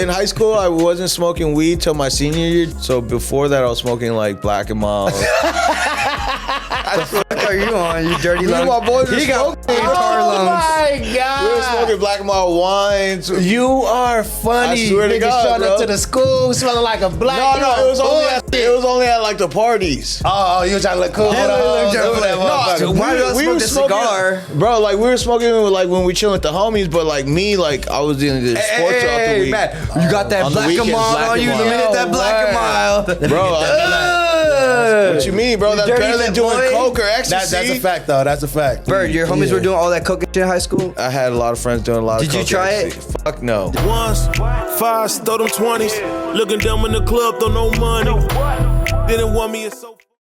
In high school, I wasn't smoking weed till my senior year. So before that, I was smoking like Black and Mild. What are you on, you dirty lungs? My boys were He got smoking. lungs. my God. We were smoking Black and Mild wines. You are funny. I swear to Niggas God, showing bro. up to the school smelling like a black. No, it was only at like the parties. Oh, you was trying to look cool. So why did I we smoke were the smoking, cigar? bro. Like we were smoking like when we chilling with the homies, but like me, like I was doing the sports throughout the week. man, you got that On the Black and weekends, Mild Black on and you. The Mild. minute that Black and Mild, Bro, what you mean, bro? That's dirty better than little doing boy. coke or ecstasy. That's a fact, though. That's a fact. Bird, your homies were doing all that coke and shit in high school. I had a lot of friends doing a lot of Did you coke try and it? ecstasy. Fuck no. Once, five, stole them 20s. Looking dumb in the club, throw no money. Didn't want me, it's so